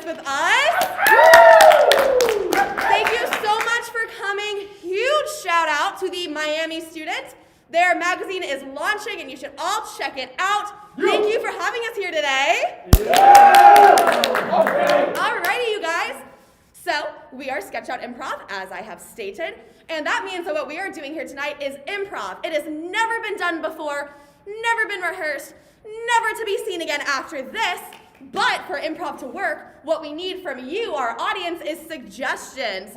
with us. Thank you so much for coming. Huge shout out to the Miami students. Their magazine is launching and you should all check it out. Thank you for having us here today. Alrighty, you guys. So we are Sketch Out Improv, as I have stated. And that means that what we are doing here tonight is improv. It has never been done before, never been rehearsed, never to be seen again after this. But for improv to work, what we need from you, our audience, is suggestions.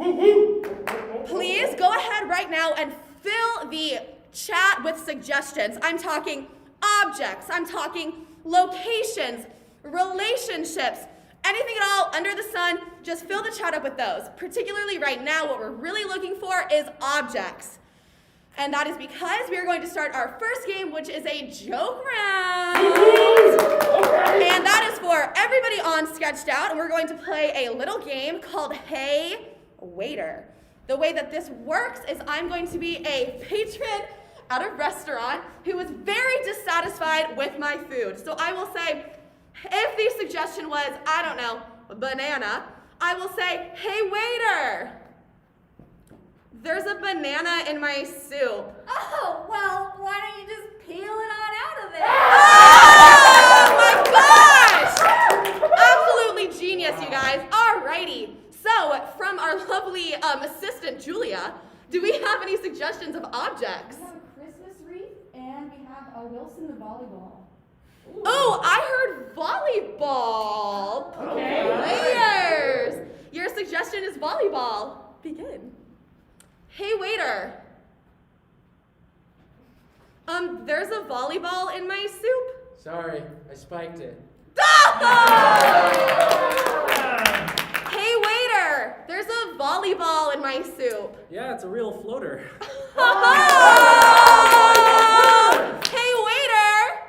Please go ahead right now and fill the chat with suggestions. I'm talking objects, I'm talking locations, relationships, anything at all under the sun, just fill the chat up with those. Particularly right now, what we're really looking for is objects. And that is because we are going to start our first game, which is a joke round. And that is for everybody on Sketched Out, and we're going to play a little game called Hey Waiter. The way that this works is I'm going to be a patron at a restaurant who is very dissatisfied with my food. So I will say, if the suggestion was, I don't know, banana, I will say, hey waiter, there's a banana in my soup. Oh, well, why don't you just peel it on out of there? Oh my gosh! Absolutely genius, you guys. Alrighty. So, from our lovely assistant, Julia, do we have any suggestions of objects? We have a Christmas wreath, and we have a Wilson the volleyball. Ooh. Oh, I heard volleyball. Okay. Players. Your suggestion is volleyball. Begin. Hey, waiter. There's a volleyball in my soup. Sorry, I spiked it. Hey, waiter. There's a volleyball in my soup. Yeah, it's a real floater. Hey, waiter.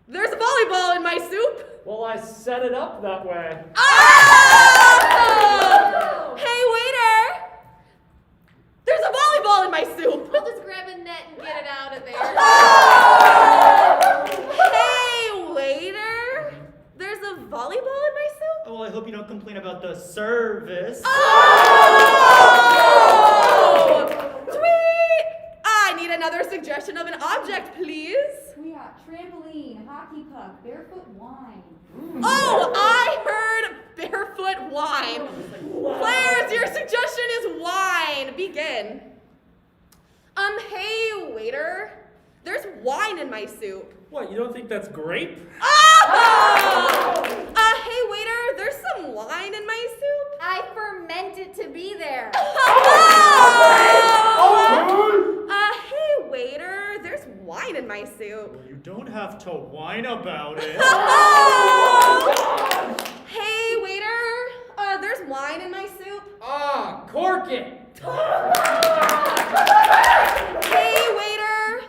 There's a volleyball in my soup. Well, I set it up that way. Oh! Hey, waiter. There's a volleyball in my soup. I'll just grab a net and get it out of there. Hey, waiter. There's a volleyball in my soup. Oh, well, I hope you don't complain about the service. Oh! Tweet! I need another suggestion of an object, please. We got trampoline, hockey puck, barefoot wine. Oh, I heard barefoot wine. Players, your suggestion is wine. Begin. Hey, waiter. There's wine in my soup. What, you don't think that's grape? Oh! Hey, waiter. There's some wine in my soup. I ferment it to be there. Hey, waiter. There's wine in my soup. Well, you don't have to whine about it. Hey, waiter. There's wine in my soup. Ah, cork it! Hey, waiter.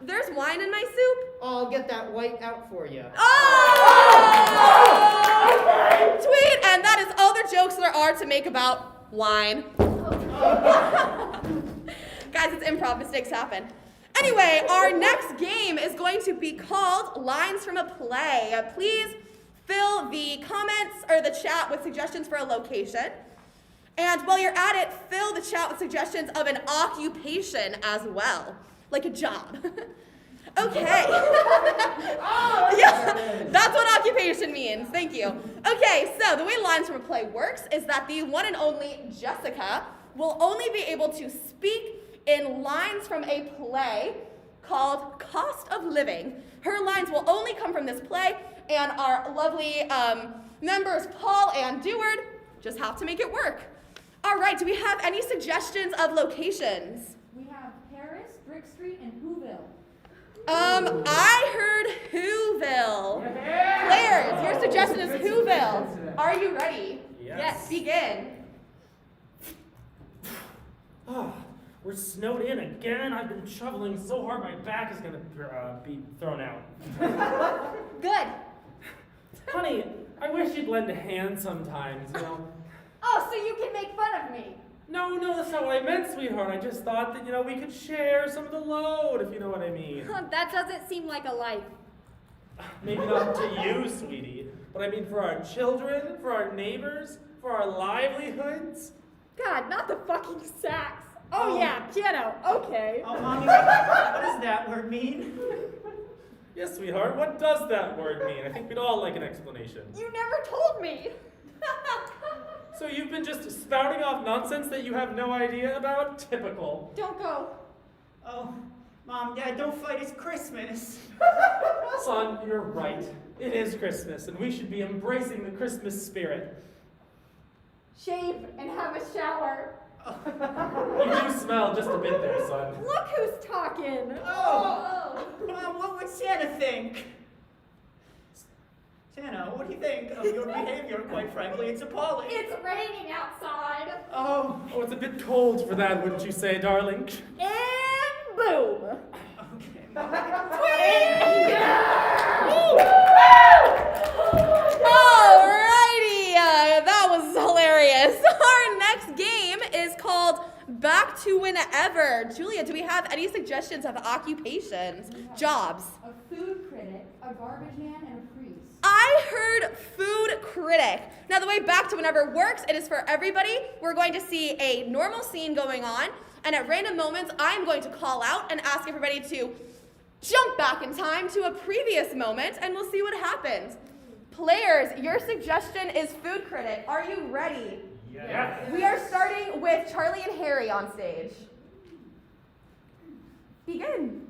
There's wine in my soup. I'll get that white out for you. Oh! Sweet, and that is all the jokes there are to make about wine. Guys, it's improv, mistakes happen. Anyway, our next game is going to be called Lines from a Play. Please fill the comments or the chat with suggestions for a location. And while you're at it, fill the chat with suggestions of an occupation as well, like a job. Okay. Yeah, that's what occupation means. Thank you. Okay, so the way Lines from a Play works is that the one and only Jessica will only be able to speak in lines from a play called Cost of Living. Her lines will only come from this play, and our lovely members, Paul and Deward, just have to make it work. All right, do we have any suggestions of locations? We have Paris, Brick Street, and Whoville. I heard Whoville. Players, your suggestion is Whoville. Are you ready? Yes. Begin. Ah, we're snowed in again. I've been shoveling so hard my back is gonna be thrown out. Good. Honey, I wish you'd lend a hand sometimes, you know. Oh, so you can make fun of me. No, that's not what I meant, sweetheart. I just thought that, we could share some of the load, if you know what I mean. That doesn't seem like a life. Maybe not to you, sweetie, but I mean for our children, for our neighbors, for our livelihoods. God, not the fucking sax. Oh yeah, piano. Okay. Oh, Mommy, what does that word mean? Yes, sweetheart, what does that word mean? I think we'd all like an explanation. You never told me. So you've been just spouting off nonsense that you have no idea about? Typical. Don't go. Oh, Mom, Dad, don't fight, it's Christmas. Son, you're right. It is Christmas, and we should be embracing the Christmas spirit. Shave and have a shower. You do smell just a bit there, son. Look who's talking. Oh. Mom, what would Santa think? Santa, what do you think of your behavior? Quite frankly, it's appalling. It's raining outside. Oh, Oh, it's a bit cold for that, wouldn't you say, darling? And boom. okay, Mom. Alrighty, that was hilarious. Our next game is called Back to Whenever. Julia, do we have any suggestions of occupations, jobs? A food critic, a garbage man, and a priest. I heard food critic. Now, the way Back to Whenever works, it is for everybody. We're going to see a normal scene going on, and at random moments, I'm going to call out and ask everybody to jump back in time to a previous moment, and we'll see what happens. Players, your suggestion is food critic. Are you ready? Yes. We are starting with Charlie and Harry on stage. Begin.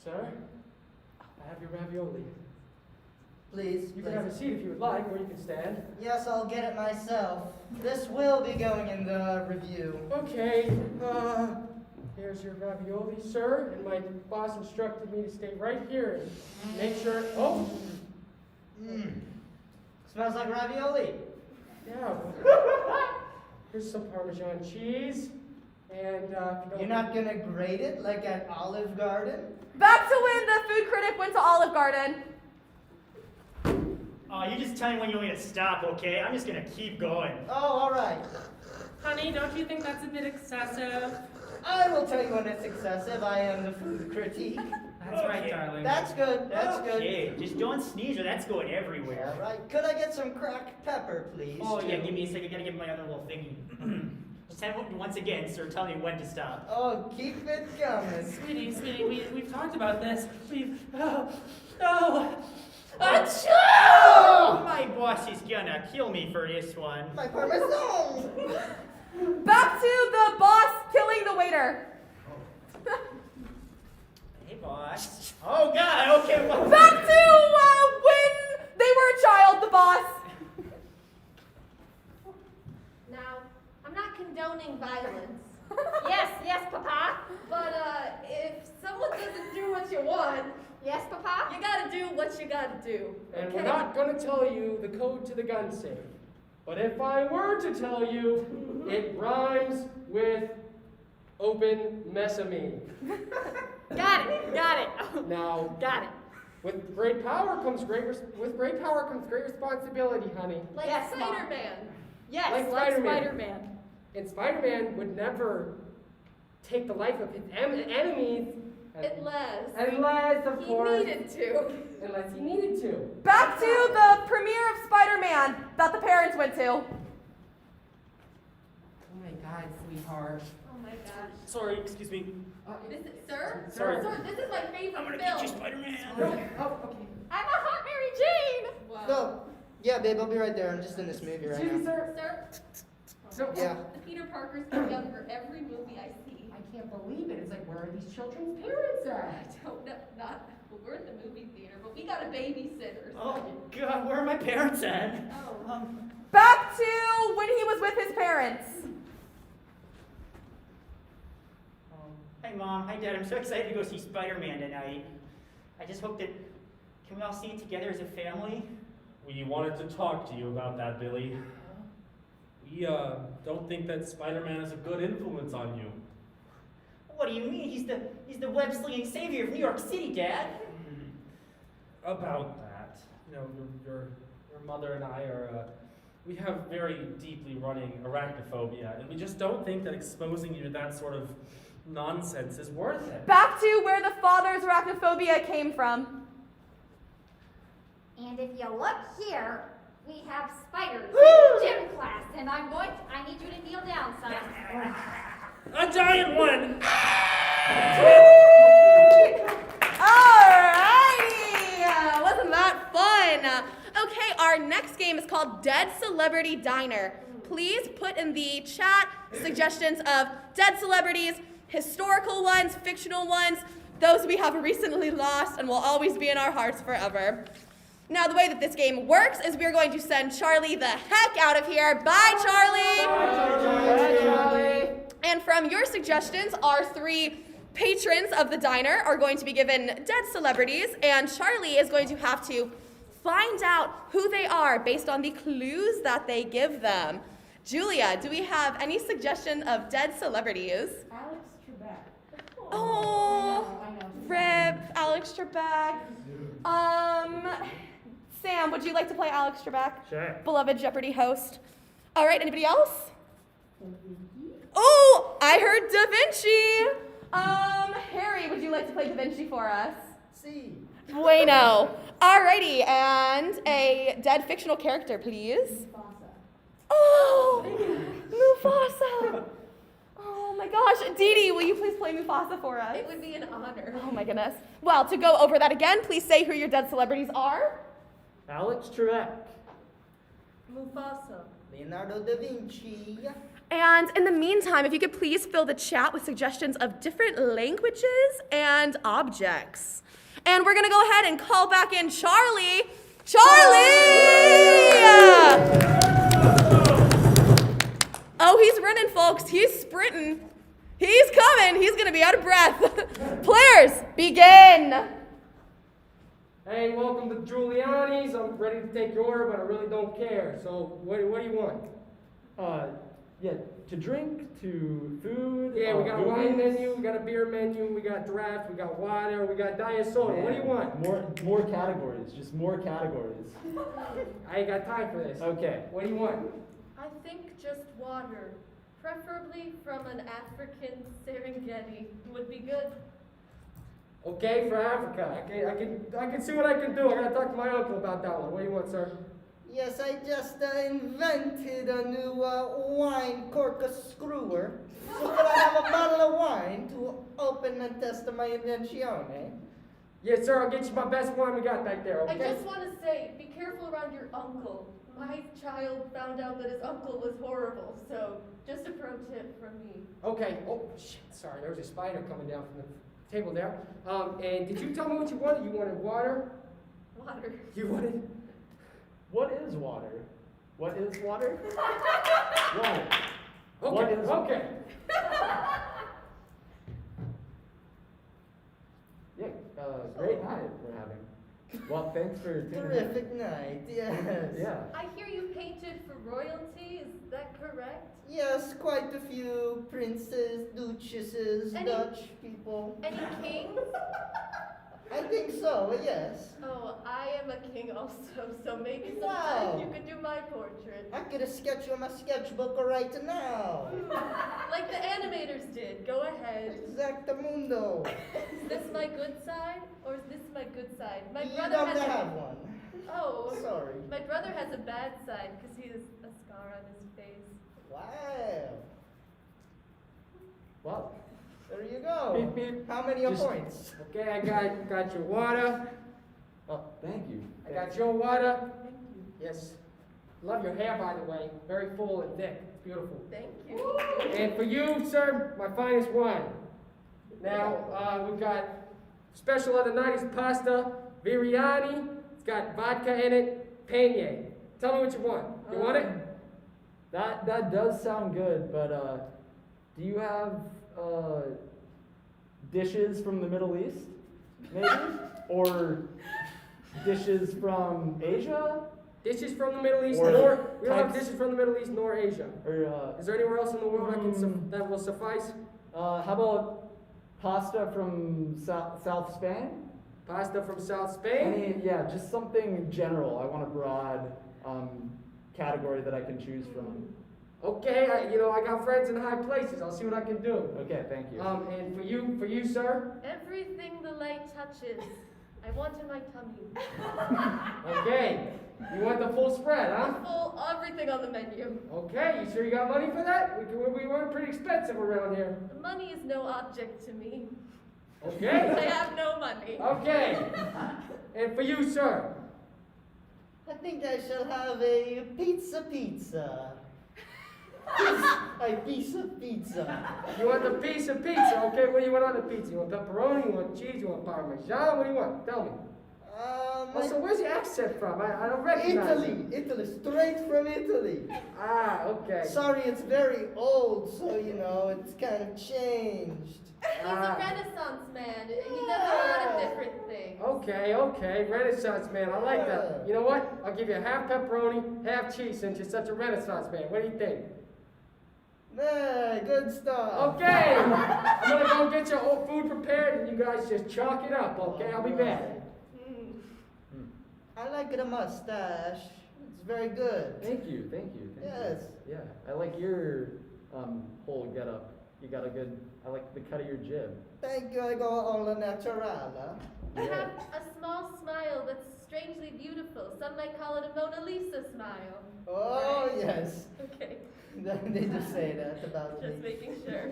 Sir, I have your ravioli. Please, You can have a seat if you would like, or you can stand. Yes, I'll get it myself. This will be going in the review. Okay, here's your ravioli, sir, and my boss instructed me to stay right here and make sure, oh, Smells like ravioli. yeah. Here's some Parmesan cheese, and, if you don't You're not gonna grate it like at Olive Garden? Back to when the food critic went to Olive Garden. Oh, you just tell me when you want me to stop, okay? I'm just gonna keep going. Oh, all right. Honey, don't you think that's a bit excessive? I will tell you when it's excessive. I am the food critique. That's right, darling. That's good. That's good. Okay, just don't sneeze or that's going everywhere. All right. Could I get some cracked pepper, please? Oh, yeah, give me a second. I gotta get my other little thingy. Just tell me once again, sir. Tell me when to stop. Oh, keep it coming. Sweetie, we've talked about this. Oh, my boss is gonna kill me for this one. My parmesan. Back to the boss killing the waiter. Hey, boss. Oh, God, okay. Well, Back to when they were a child, the boss. Now, I'm not condoning violence. Yes, Papa. But if someone doesn't do what you want, Yes, Papa. you gotta do what you gotta do. And okay? we're not going to tell you the code to the gun safe. But if I were to tell you, it rhymes with open mesamine. Got it. Now, Got it. with great power comes great responsibility, honey. Like Yes, Mom. Spider-Man. Yes, Like like Spider-Man. Spider-Man. And Spider-Man would never take the life of his enemies unless, of He course, needed to. unless he needed to. Back to the premiere of Spider-Man that the parents went to. Oh my God, sweetheart. Oh my gosh. Sorry, excuse me. Sir? Sorry. Sir, this is my favorite I'm gonna film. get you, Spider-Man. Oh, okay. I'm a hot Mary Jane. Wow. No. Yeah, babe, I'll be right there. I'm just in this movie right Excuse me, now. sir. Sir, Yeah. the Peter Parkers get younger every movie I see. I can't believe it. It's like, where are these children's parents at? I don't know, well, we're in the movie theater, but we got a babysitter. So. Oh, God, where are my parents at? Oh. Back to when he was with his parents. Hey, Mom. Hi, Dad. I'm so excited to go see Spider-Man tonight. I just hope that, can we all see it together as a family? We wanted to talk to you about that, Billy. We don't think that Spider-Man is a good influence on you. What do you mean? He's the web-slinging savior of New York City, Dad. About that, you know, your mother and I are, we have very deeply running arachnophobia, and we just don't think that exposing you to that sort of nonsense is worth it. Back to where the father's arachnophobia came from. And if you look here, we have spiders in gym class, and I need you to kneel down, son. A giant one! Alrighty! Wasn't that fun? Okay, our next game is called Dead Celebrity Diner. Please put in the chat suggestions of dead celebrities, historical ones, fictional ones, those we have recently lost and will always be in our hearts forever. Now, the way that this game works is we're going to send Charlie the heck out of here. Bye, Charlie! Bye, Charlie. And from your suggestions, our 3 patrons of the diner are going to be given dead celebrities, and Charlie is going to have to find out who they are based on the clues that they give them. Julia, do we have any suggestion of dead celebrities? Alex Trebek. Oh, I know. rip, Alex Trebek. Sam, would you like to play Alex Trebek? Sure. Beloved Jeopardy host. All right, anybody else? Oh, I heard Da Vinci. Harry, would you like to play Da Vinci for us? See. Bueno. Alrighty, and a dead fictional character, please. Oh, Mufasa. Oh my gosh. Dee Dee, will you please play Mufasa for us? It would be an honor. Oh my goodness. Well, to go over that again, please say who your dead celebrities are. Alex Trebek. Mufasa. Leonardo da Vinci. And in the meantime, if you could please fill the chat with suggestions of different languages and objects. And we're gonna go ahead and call back in Charlie. Charlie! Oh, he's running, folks. He's sprinting. He's coming. He's gonna be out of breath. Players, begin. Hey, welcome to Giuliani's. I'm ready to take your order, but I really don't care. So, what do you want? Yeah, to drink, to food. Yeah, we got a wine movies. menu, we got a beer menu, we got draft, we got water, we got diet soda. What do you want? More categories, just more categories. I ain't got time for this. Okay. What do you want? I think just water, preferably from an African Serengeti, would be good. Okay, for Africa. I can see what I can do. I gotta talk to my uncle about that one. What do you want, sir? Yes, I just invented a new wine corkscrewer. So could I have a bottle of wine to open and test my invention, eh? Yes, sir. I'll get you my best wine we got back there. I Okay. just want to say, be careful around your uncle. My child found out that his uncle was horrible, so just a pro tip from me. Okay. Oh shit. Sorry, there was a spider coming down from the table there. And did you tell me what you wanted? You wanted water. Water. You wanted. What is water? What is water? Water. Okay. What is- Okay. Yeah, great night we're having. Well, thanks for tuning in. Terrific night, yes. Yeah. I hear you painted for royalty, is that correct? Yes, quite a few princes, duchesses, Any- Dutch people. Any kings? I think so, yes. Oh, I am a king also, so maybe Wow. sometime you could do my portrait. I could sketch on my sketchbook right now. Like the animators did. Go ahead. Exactamundo. Is this my good side, or is this my good side? My You brother don't has have one. Oh, Sorry. my brother has a bad side because he has a scar on his face. Wow. Well, There you go. Beep, beep. How many Just- points? Okay, I got your water. oh, thank you. I got your water. Yes. Love your hair, by the way. Very full and thick. It's beautiful. Thank you. And for you, sir, my finest wine. Now, we've got special of the night is pasta biryani. It's got vodka in it, penne. Tell me what you want. You want it? That does sound good, but do you have dishes from the Middle East, maybe, or dishes from Asia, Dishes from the Middle East, Or nor we don't have types- dishes from the Middle East nor Asia. or Is there anywhere else in the world that will suffice? how about pasta from South Spain? Pasta from South Spain. Yeah, just something general. I want a broad category that I can choose from. Okay, I got friends in high places. I'll see what I can do. Okay, thank you. And for you, sir. Everything the light touches. I want in my tummy. Okay. You want the full spread, huh? Full everything on the menu. Okay, you sure you got money for that? We weren't pretty expensive around here. Money is no object to me. I Okay. have no money. Okay. And for you, sir. I think I shall have a pizza. A piece of pizza. You want the piece of pizza? Okay, what do you want on the pizza? You want pepperoni? You want cheese? You want parmesan? What do you want? Tell me. Also, where's your accent from? I don't recognize it. Italy, straight from Italy. Ah, okay. Sorry, it's very old, so you know, it's kind of changed. He's a Renaissance man. He does a lot of different things. Okay. Renaissance man. I like that. You know what? I'll give you half pepperoni, half cheese since you're such a Renaissance man. What do you think? Good stuff. Okay. I'm gonna go get your old food prepared and you guys just chalk it up, okay? I'll be back. I like the mustache. It's very good. Thank you. Yes. Yeah, I like your whole getup. You got a good. I like the cut of your jib. Thank you, I go all natural. I have a small smile that's strangely beautiful. Some might call it a Mona Lisa smile. Oh, Right. yes. Okay, They do say that about just me. making sure.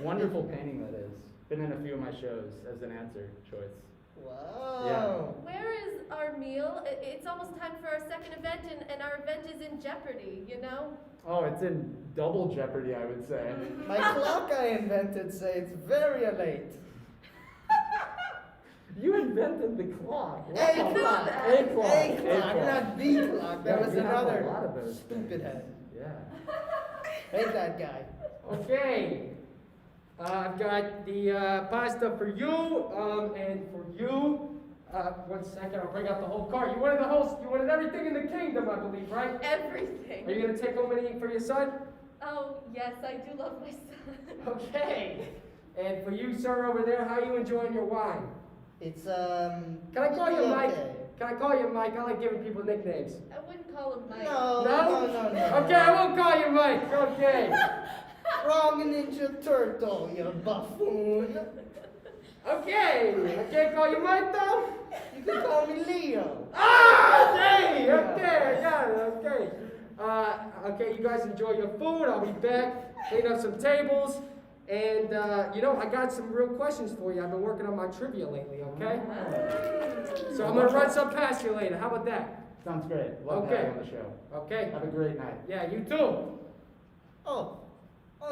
Wonderful painting that is. Been in a few of my shows as an answer choice. Wow. Where is our meal? It's almost time for our second event, and our event is in jeopardy, you know? Oh, it's in double jeopardy, I would say. My clock I invented says it's very late. You invented the clock. A Wow. clock. A clock. A clock, not the clock. That Yeah, was we have a another lot of those stupid things. head. Yeah. Hate that guy. Okay. I've got the pasta for you, and for you. 1 second, I'll bring out the whole cart. You wanted everything in the kingdom, I believe, right? Everything. Are you gonna take home anything for your son? Oh, yes, I do love my son. Okay. And for you, sir, over there, how are you enjoying your wine? It's Can I call you Mike? okay. Can I call you Mike? I like giving people nicknames. I wouldn't call him Mike. No. Okay, I won't call you Mike. Okay. Wrong Ninja Turtle, you buffoon. Okay. I can't call you Mike though. You can call me Leo. Ah, hey. Okay, I got it. Okay. Okay, you guys enjoy your food. I'll be back. Clean up some tables. And, I got some real questions for you. I've been working on my trivia lately, okay? So I'm going to run some past you later. How about that? Sounds great. Love Okay. having you on the show. Okay? Have a great night. Yeah, you too. Oh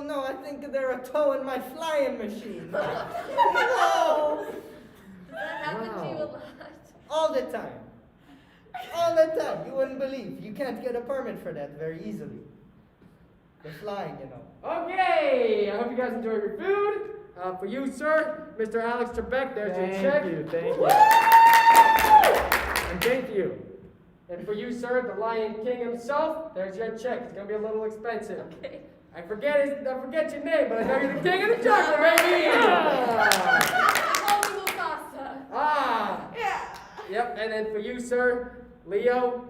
no, I think they're a toe in my flying machine. No. Does that happen to you a Wow. lot? All the time. All the time. You wouldn't believe. You can't get a permit for that very easily. The flying, you know. Okay, I hope you guys enjoy your food. For you, sir, Mr. Alex Trebek, there's your check. Thank you. And thank you. And for you, sir, the Lion King himself, there's your check. It's gonna be a little expensive. Okay. I forget your name, but I know you're the king of the chocolate, baby. Holy Mufasa. Ah. Yeah. Yep. And then for you, sir, Leo.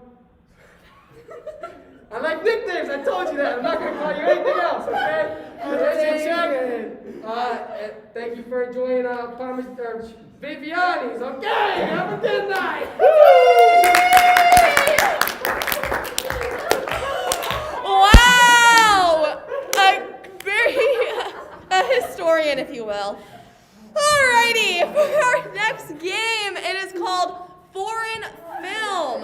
I like nicknames. I told you that. I'm not gonna call you anything else, okay? There's your check. Thank you for enjoying Viviani's. Okay. Have a good night. Wow! A historian, if you will. Alrighty, for our next game, it is called Foreign Film.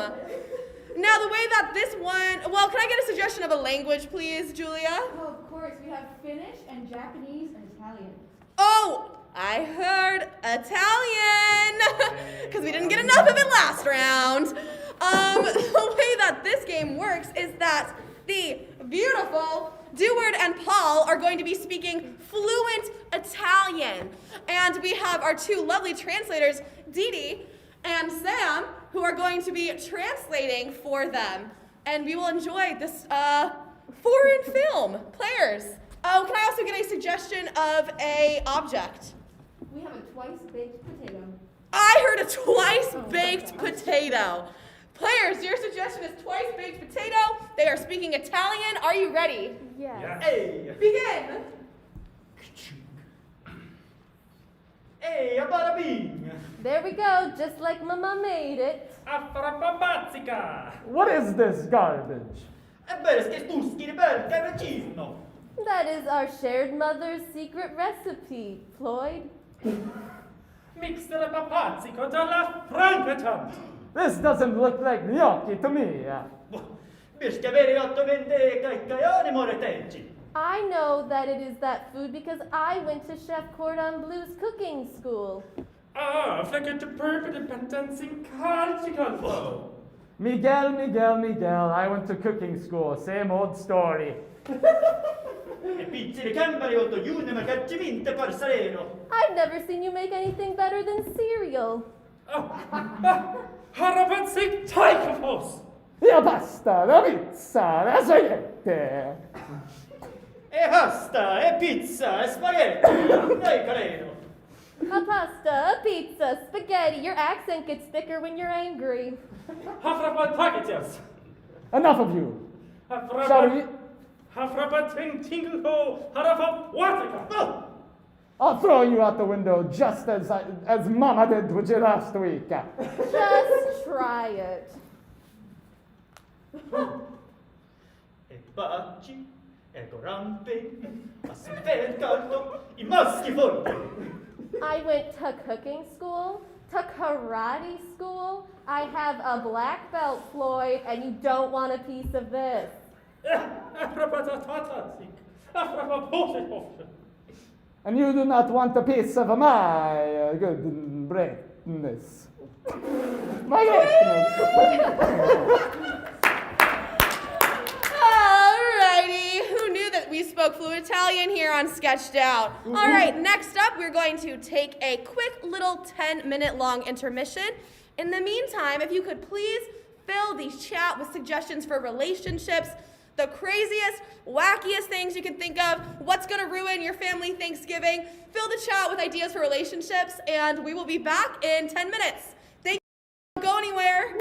Now, the way that this one, well, can I get a suggestion of a language, please, Julia? Well, of course, we have Finnish and Japanese and Italian. Oh, I heard Italian, because we didn't get enough of it last round. The way that this game works is that the beautiful Deward and Paul are going to be speaking fluent Italian. And we have our two lovely translators, Dee Dee and Sam, who are going to be translating for them. And we will enjoy this foreign film. Players, oh, can I also get a suggestion of a object? We have a twice-baked potato. I heard a twice-baked potato. Players, your suggestion is twice-baked potato. They are speaking Italian. Are you ready? Yeah. Hey! Begin. Hey, bada bing! There we go, just like Mama made it. Afrapapazzica! What is this garbage? That is our shared mother's secret recipe, Floyd. Mixere papazzico dalla francatant! This doesn't look like gnocchi to me. I know that it is that food because I went to Chef Cordon Bleu's cooking school. Ah, flecket de purple de patancing calcical. Miguel, Miguel, I went to cooking school. Same old story. I've never seen you make anything better than cereal. Harapazic taikafos! La pasta, la pizza, la spaghetti. E pasta, e pizza, e spaghetti. Dai, carino. A pasta, a pizza, spaghetti. Your accent gets thicker when you're angry. Hafrapataketias! Enough of you. Shall we? Hafrapating tingle harafap watica! I'll throw you out the window just as Mama did with you last week. Just try it. E baci, e corampe, a caldo, I maschi forti. I went to cooking school, to karate school. I have a black belt, Floyd, and you don't want a piece of this. Afrapatatatic! Afrapapositive! And you do not want a piece of my good greatness. My greatness. Alrighty, who knew that we spoke fluent Italian here on Sketched Out? Alright, next up, we're going to take a quick little 10-minute long intermission. In the meantime, if you could please fill the chat with suggestions for relationships, the craziest, wackiest things you can think of, what's gonna ruin your family Thanksgiving. Fill the chat with ideas for relationships, and we will be back in 10 minutes. Thank you. Don't go anywhere.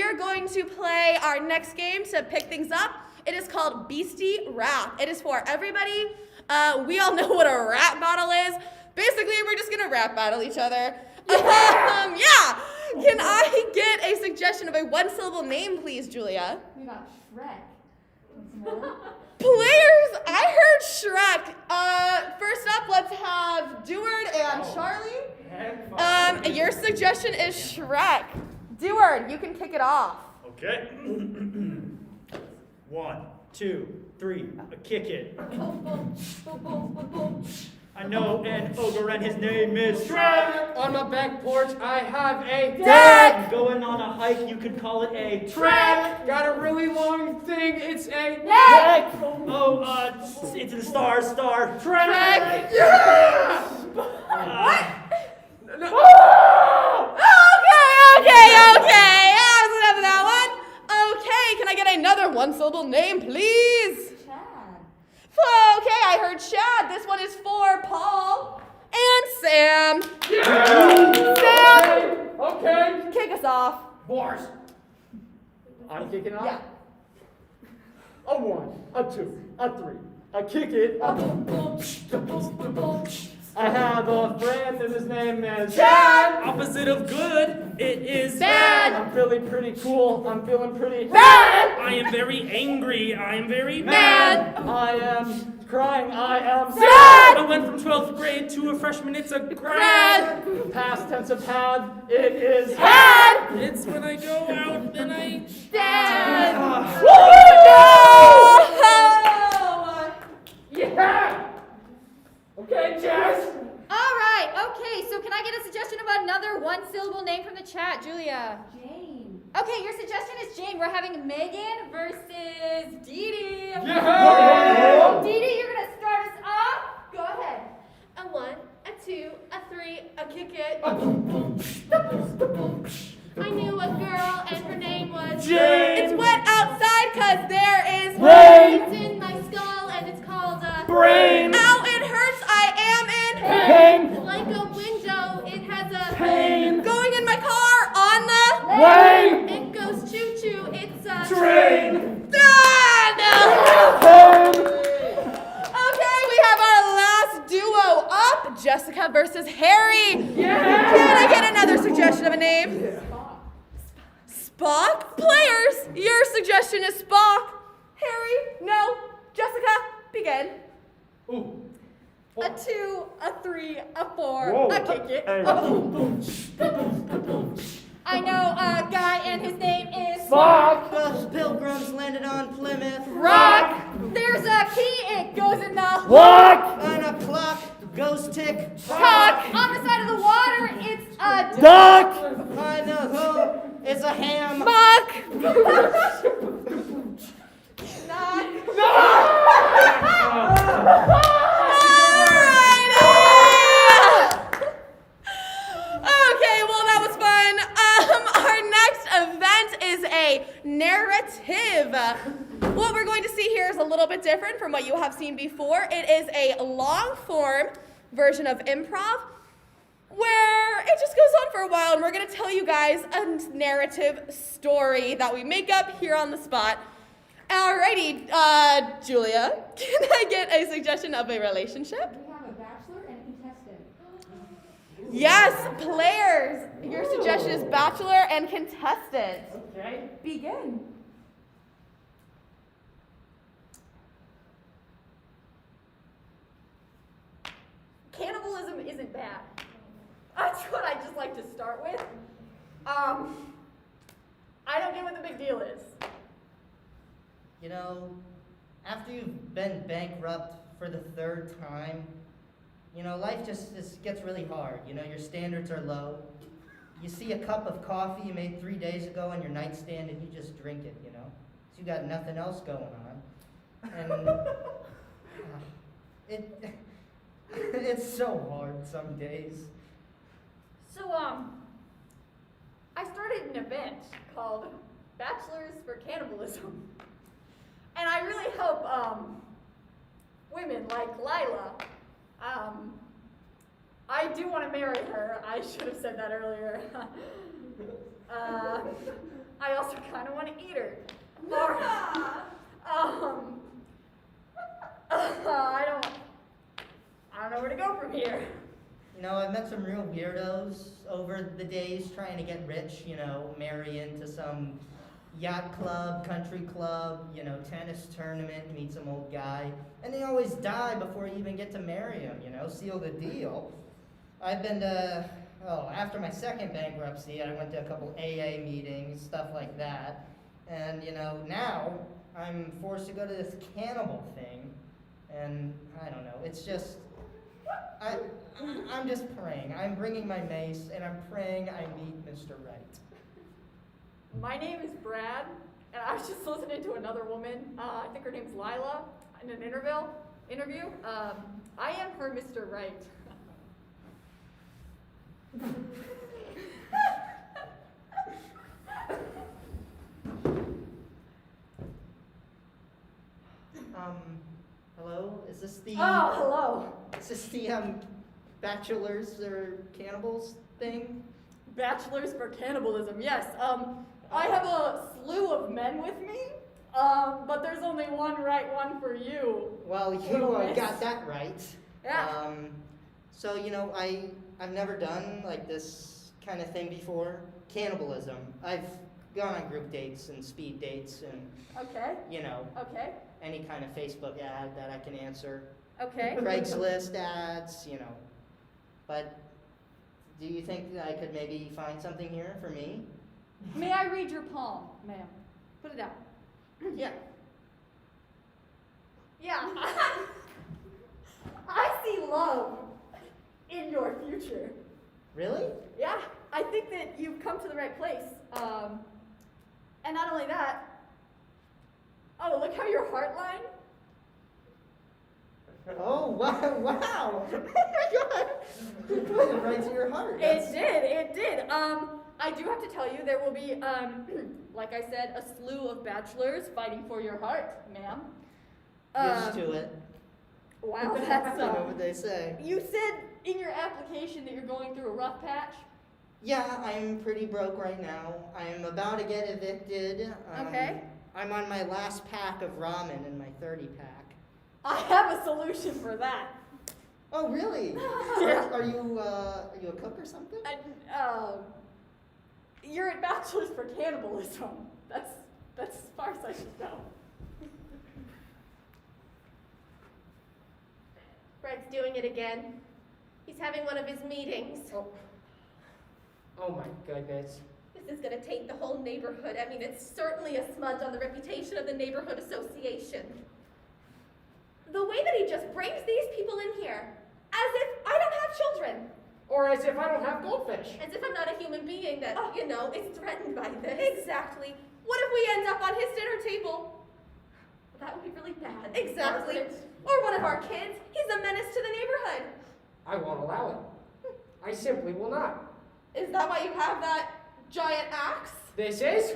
are going to play our next game to pick things up. It is called Beastie Rap. It is for everybody. We all know what a rap battle is. Basically, we're just gonna rap battle each other. Yeah. Can I get a suggestion of a one-syllable name, please, Julia? We got Shrek. What's more? Players, I heard Shrek. First up, let's have Deward and Charlie. Your suggestion is Shrek. Deward, you can kick it off. Okay. 1, 2, 3, kick it. I know an ogre and his name is Shrek. On my back porch, I have a Deck. Going on a hike, you could call it a track. Got a really long thing. It's a Deck. Oh, into the stars, star. track. Yeah. Okay. That's enough of that one. Okay, can I get another one-syllable name, please? Chad. Okay, I heard Chad. This one is for Paul and Sam. Sam, Okay. kick us off. Bars. I'm kicking off. Yeah. A 1, a 2, a 3, I kick it. I have a friend and his name is Chad! Opposite of good, it is Bad. I'm feeling pretty cool. I'm feeling pretty Bad. I am very angry. I am very Mad. I am crying. I am Sad. I went from 12th grade to a freshman. It's a grad. Past tense of had. It is Had. It's when I go out, then I... Dad. No! Yeah. Okay, Jess. All right, okay, so can I get a suggestion of another one-syllable name from the chat, Julia? Jane. Okay, your suggestion is Jane. We're having Megan versus Dee Dee. Yeah. Dee Dee, you're gonna start us off. Go ahead. A 1, a 2, a 3, a kick it. I knew a girl and her name was Jane. It's wet outside cause there is Rain. It's in my skull and it's called a Brain. Ow, it hurts, I am in Pain. Like a window, it has a Pain. Going in my car on the Way. It goes choo-choo, it's a Train. Okay, we have our last duo up, Jessica versus Harry. Yeah. Can I get another suggestion of a name? Spock? Players, your suggestion is Spock. Harry, no. Jessica, begin. Ooh. A 2, a 3, a 4, Whoa. a kick it. Hey. I know a guy and his name is Fuck. Those pilgrims landed on Plymouth Rock. There's a key, it goes in the Walk. and a clock goes tick. Cock. On the side of the water, it's a Duck. Behind the who is a ham. Buck. Okay, well that was fun. Our next event is a narrative. What we're going to see here is a little bit different from what you have seen before. It is a long-form version of improv where it just goes on for a while and we're going to tell you guys a narrative story that we make up here on the spot. Alrighty, Julia, can I get a suggestion of a relationship? We have a bachelor and a contestant. Yes, players. Your suggestion is bachelor and contestant. Okay. Begin. Cannibalism isn't bad. That's what I just like to start with. I don't get what the big deal is. You know, after you've been bankrupt for the 3rd time, you know, life just gets really hard. You know, your standards are low. You see a cup of coffee you made 3 days ago on your nightstand and you just drink it, you know? 'Cause you got nothing else going on. And it's so hard some days. So, I started an event called Bachelors for Cannibalism. And I really hope, women like Lila, I do want to marry her. I should have said that earlier. I also kind of want to eat her. Or, I don't know where to go from here. You know, I've met some real weirdos over the days trying to get rich, marry into some yacht club, country club, tennis tournament, meet some old guy. And they always die before you even get to marry him, seal the deal. I've been to, after my second bankruptcy, I went to a couple AA meetings, stuff like that. And, now I'm forced to go to this cannibal thing. And I don't know, it's just, I'm just praying. I'm bringing my mace and I'm praying I meet Mr. Right. My name is Brad, and I was just listening to another woman, I think her name's Lila, in an interview. I am her Mr. Right. Hello? Is this the... Oh, hello. Is this the, bachelors or cannibals thing? Bachelors for cannibalism, yes. I have a slew of men with me, but there's only one right one for you. Well, got that right. Yeah. So, I've never done, like, this kind of thing before. Cannibalism. I've gone on group dates and speed dates and, Okay. Okay. any kind of Facebook ad that I can answer. Okay. Craigslist ads, But do you think that I could maybe find something here for me? May I read your palm, ma'am? Put it down. Yeah. Yeah. I see love in your future. Really? Yeah, I think that you've come to the right place. And not only that, oh, look how your heart line. Oh, wow, wow. Oh my God. You put it right to your heart. It did. I do have to tell you, there will be, like I said, a slew of bachelors fighting for your heart, ma'am. Used to it. Wow, that's, You know what they say. You said in your application that you're going through a rough patch. Yeah, I'm pretty broke right now. I'm about to get evicted. Okay. I'm on my last pack of ramen in my 30-pack. I have a solution for that. Oh, really? Yeah. Are you a cook or something? You're at Bachelors for Cannibalism. That's as far as I should go. Fred's doing it again. He's having one of his meetings. Oh my goodness. This is gonna taint the whole neighborhood. I mean, it's certainly a smudge on the reputation of the neighborhood association. The way that he just brings these people in here, as if I don't have children. Or as if I don't have goldfish. As if I'm not a human being that, is threatened by this. Exactly. What if we end up on his dinner table? That would be really bad. Exactly. Or one of our kids. He's a menace to the neighborhood. I won't allow it. I simply will not. Is that why you have that giant axe? This is?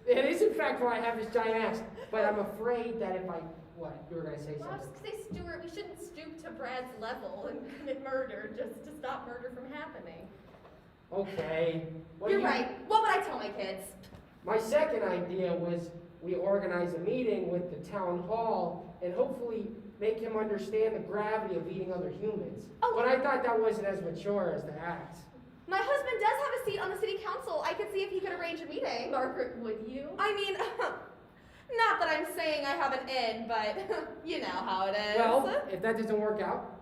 It is in fact why I have this giant axe. But I'm afraid that if I... What? You were going to say Well, I was something. going to say, Stuart, we shouldn't stoop to Brad's level and commit murder just to stop murder from happening. Okay. Well, You're right. What would I tell my kids? My second idea was we organize a meeting with the town hall and hopefully make him understand the gravity of eating other humans. Oh. But I thought that wasn't as mature as the axe. My husband does have a seat on the city council. I could see if he could arrange a meeting. Margaret, would you? I mean, not that I'm saying I have an in, but you know how it is. Well, if that doesn't work out,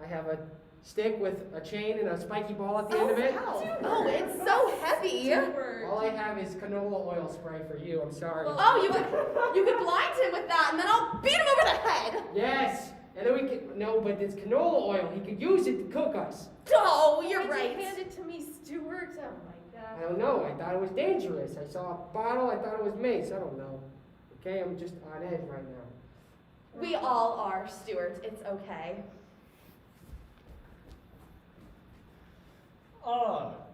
I have a stick with a chain and a spiky ball at the end of it. Wow. Oh, it's so heavy. All I have is canola oil spray for you. I'm sorry. Oh, you could blind him with that, and then I'll beat him over the head. Yes. And then we could... No, but it's canola oil. He could use it to cook us. Oh, you're Why'd right. you hand it to me, Stuart? Oh my I God. don't know. I thought it was dangerous. I saw a bottle. I thought it was mace. I don't know. Okay, I'm just on edge right now. We all are, Stuart. It's okay.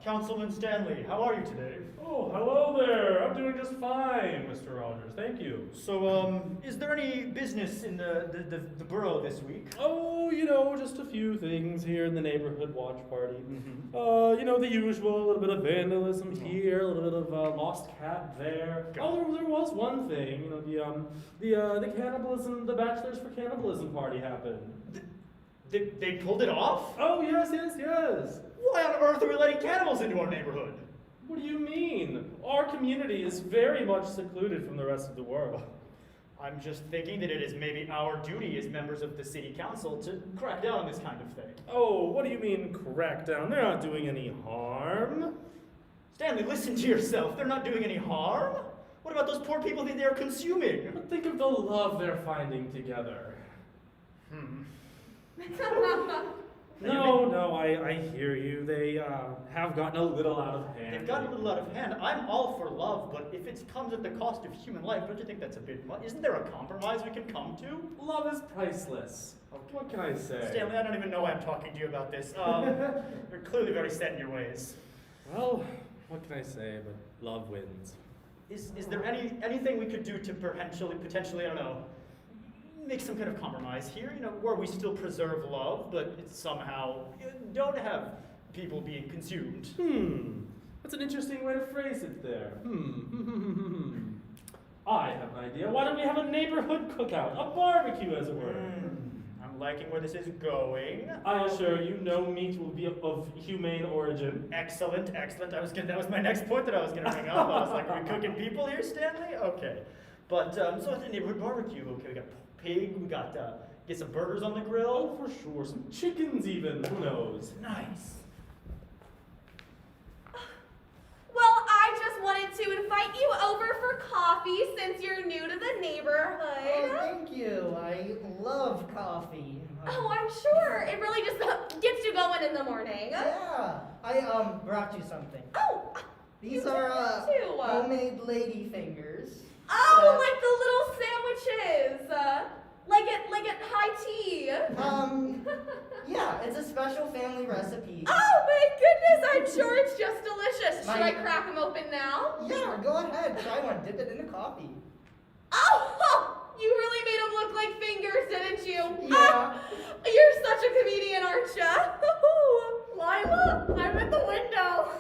Councilman Stanley, how are you today? Oh, hello there. I'm doing just fine, Mr. Rogers. Thank you. So, is there any business in the borough this week? Oh, just a few things here in the neighborhood watch party. Mm-hmm. The usual, a little bit of vandalism here, a little bit of lost cat there. There was one thing, the cannibalism, the Bachelors for Cannibalism party happened. They pulled it off? Oh, yes. Why on earth are we letting cannibals into our neighborhood? What do you mean? Our community is very much secluded from the rest of the world. I'm just thinking that it is maybe our duty as members of the city council to crack down on this kind of thing. Oh, what do you mean crack down? They're not doing any harm. Stanley, listen to yourself. They're not doing any harm. What about those poor people that they're consuming? But think of the love they're finding together. No, I hear you. They have gotten a little out of hand. They've gotten a little out of hand. I'm all for love, but if it comes at the cost of human life, don't you think that's a bit much? Isn't there a compromise we can come to? Love is priceless. What can I say? Stanley, I don't even know why I'm talking to you about this. You're clearly very set in your ways. Well, what can I say, but love wins. Is there anything we could do to potentially, I don't know, make some kind of compromise here, where we still preserve love, but it's somehow don't have people being consumed? That's an interesting way to phrase it there. I have an idea. Why don't we have a neighborhood cookout, a barbecue, as it were? I'm liking where this is going. I assure you, no meat will be of humane origin. Excellent. That was my next point that I was gonna bring up. I was like, are we cooking people here, Stanley? Okay. But so it's a neighborhood barbecue. Okay, we got pig, we got get some burgers on the grill. Oh, for sure. Some chickens even, who knows? Nice. Well, I just wanted to invite you over for coffee since you're new to the neighborhood. Oh, thank you. I love coffee. Oh, I'm sure. It really just gets you going in the morning. Yeah. I brought you something. Oh, These you are did too. homemade lady fingers. Oh, like the little sandwiches. Like at high tea. Yeah, it's a special family recipe. Oh my goodness, I'm sure it's just delicious. Should I crack them open now? Yeah, go ahead. Try one. Dip it in the coffee. Oh, you really made them look like fingers, didn't you? Yeah. You're such a comedian, aren't you? Lila, I'm at the window.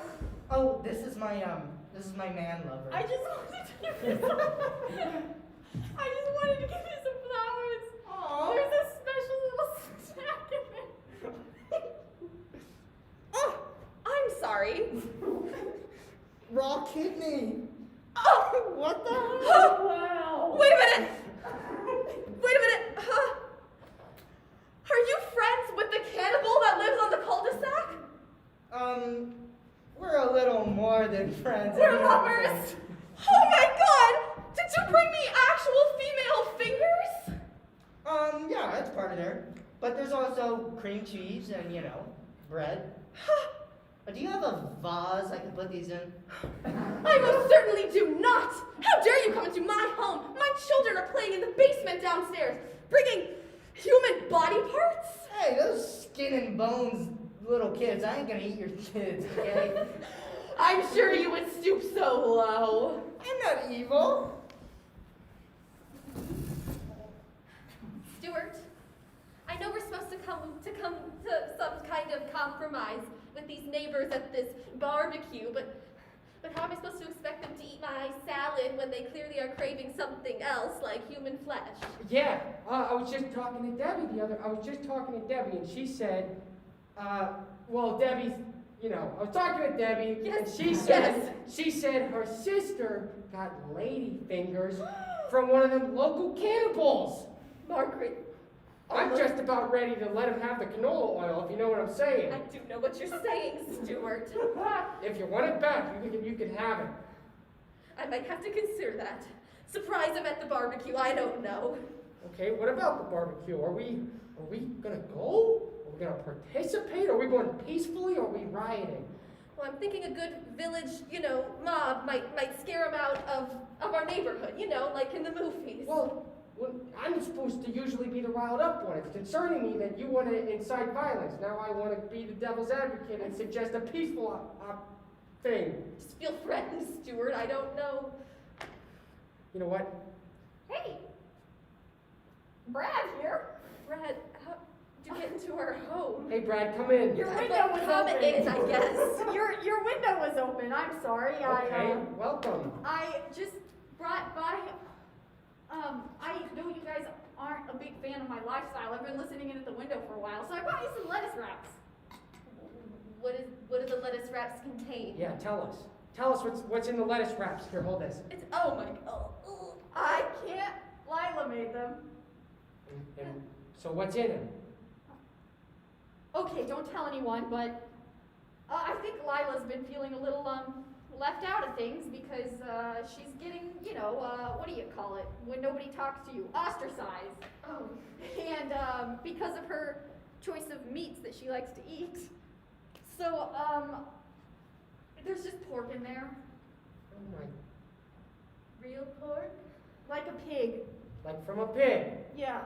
Oh, this is my man lover. I just wanted to give you some. I just wanted to give you some flowers. Aww. There's a special little snack in it. Oh, I'm sorry. Raw kidney. Oh, What the hell? oh, Wow. wait a minute. Are you friends with the cannibal that lives on the cul-de-sac? We're a little more than friends. We're lovers. Oh my God! Did you bring me actual female fingers? Yeah, that's part of there. But there's also cream cheese and, bread. Do you have a vase I can put these in? I most certainly do not! How dare you come into my home? My children are playing in the basement downstairs, bringing human body parts? Hey, those skin and bones little kids, I ain't gonna eat your kids, okay? I'm sure you would stoop so low. I'm not evil. Stuart, I know we're supposed to come to some kind of compromise with these neighbors at this barbecue, but how am I supposed to expect them to eat my salad when they clearly are craving something else like human flesh? Yeah, I was just talking to Debbie and she said, well, Debbie's, I was talking with Debbie, Yes, and she said her sister got lady fingers from one of them local cannibals. Margaret, I'm just about ready to let him have the canola oil, if you know what I'm saying. I do know what you're saying, Stuart. If you want it back, you can have it. I might have to consider that. Surprise him at the barbecue, I don't know. Okay, what about the barbecue? Are we gonna go? Are we gonna participate? Are we going peacefully or are we rioting? Well, I'm thinking a good village, mob might scare him out of our neighborhood, like in the movies. Well, I'm supposed to usually be the riled up one. It's concerning me that you want to incite violence. Now I want to be the devil's advocate and suggest a peaceful thing. Just feel threatened, Stuart. I don't know. You know what? Hey, Brad here. Brad, to get into our home. Hey, Brad, come in. Your window was Come open. in, I guess. Your window was open. I'm sorry. Okay, welcome. I just brought by. I know you guys aren't a big fan of my lifestyle. I've been listening in at the window for a while, so I brought you some lettuce wraps. What do the lettuce wraps contain? Yeah, tell us. Tell us what's in the lettuce wraps. Here, hold this. It's, oh my god. I can't. Lila made them. And so what's in them? Okay, don't tell anyone, but I think Lila's been feeling a little left out of things because she's getting, what do you call it when nobody talks to you? Ostracized. Oh. And because of her choice of meats that she likes to eat. So, there's just pork in there. Oh my, Real pork? Like a pig. like from a pig. Yeah.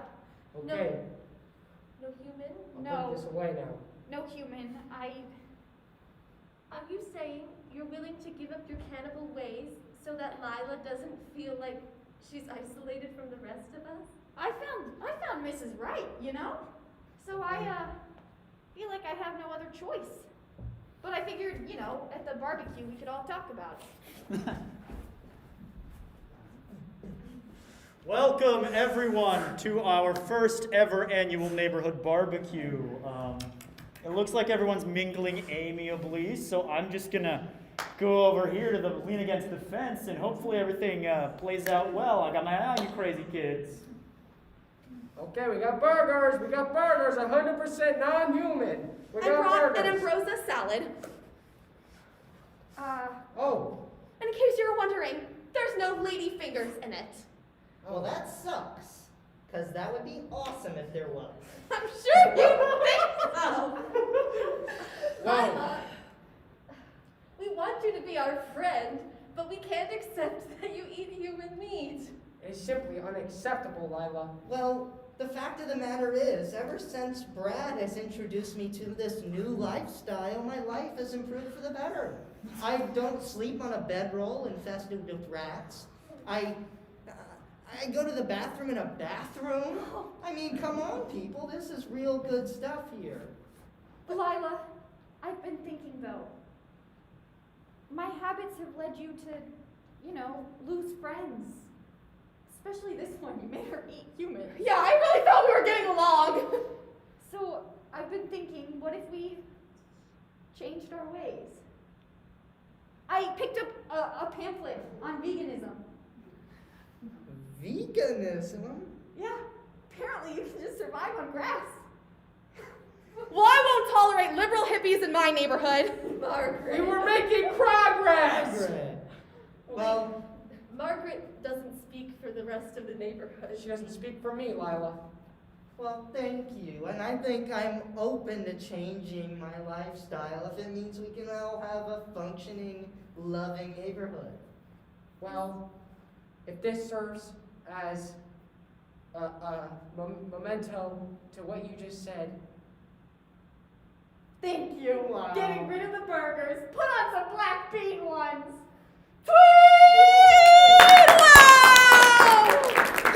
Okay, No human? I'll No. put this away now. No human. Are you saying you're willing to give up your cannibal ways so that Lila doesn't feel like she's isolated from the rest of us? I found Mrs. Right, So I feel like I have no other choice. But I figured, at the barbecue we could all talk about it. Welcome, everyone, to our first ever annual neighborhood barbecue. It looks like everyone's mingling amiably, so I'm just gonna go over here to lean against the fence, and hopefully everything plays out well. I got my eye on you crazy kids. Okay, we got burgers. 100% non-human. We got And burgers. ambrosia salad. Oh, And in case you were wondering, there's no lady fingers in it. Well, that sucks. Because that would be awesome if there was. I'm sure you think so. Wow. Lila, we want you to be our friend, but we can't accept that you eat human meat. it's simply unacceptable, Lila. Well, the fact of the matter is, ever since Brad has introduced me to this new lifestyle, my life has improved for the better. I don't sleep on a bedroll infested with rats. I go to the bathroom in a bathroom. I mean, come on, people. This is real good stuff here. Lila, I've been thinking though. My habits have led you to, lose friends. Especially this one, you made her eat humans. Yeah, I really thought we were getting along. So I've been thinking, what if we changed our ways? I picked up a pamphlet on veganism. Veganism? Yeah, apparently you can just survive on grass. Well, I won't tolerate liberal hippies in my neighborhood. We were making progress. Margaret. Well, Margaret doesn't speak for the rest of the neighborhood. She doesn't speak for me, Lila. well, thank you. And I think I'm open to changing my lifestyle if it means we can all have a functioning, loving neighborhood. Well, if this serves as a memento to what you just said, Thank you. Wow. Getting rid of the burgers. Put on some black bean ones. Wow!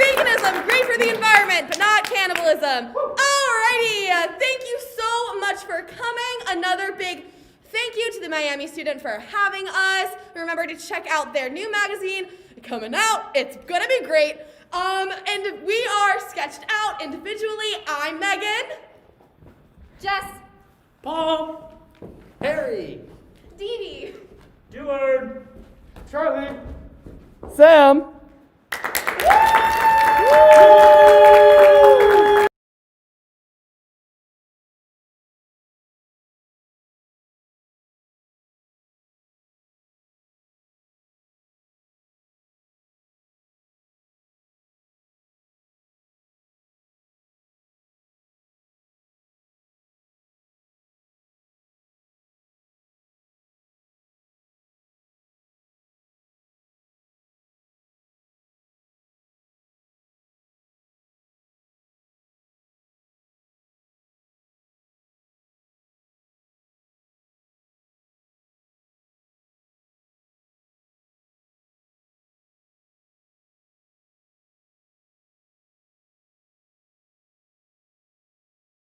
Veganism, great for the environment, but not cannibalism. Alrighty, thank you so much for coming. Another big thank you to the Miami student for having us. Remember to check out their new magazine coming out. It's gonna be great. And we are sketched out individually. I'm Megan. Jess. Paul! Harry, Dee Dee. Deward! Charlie. Sam! Woo!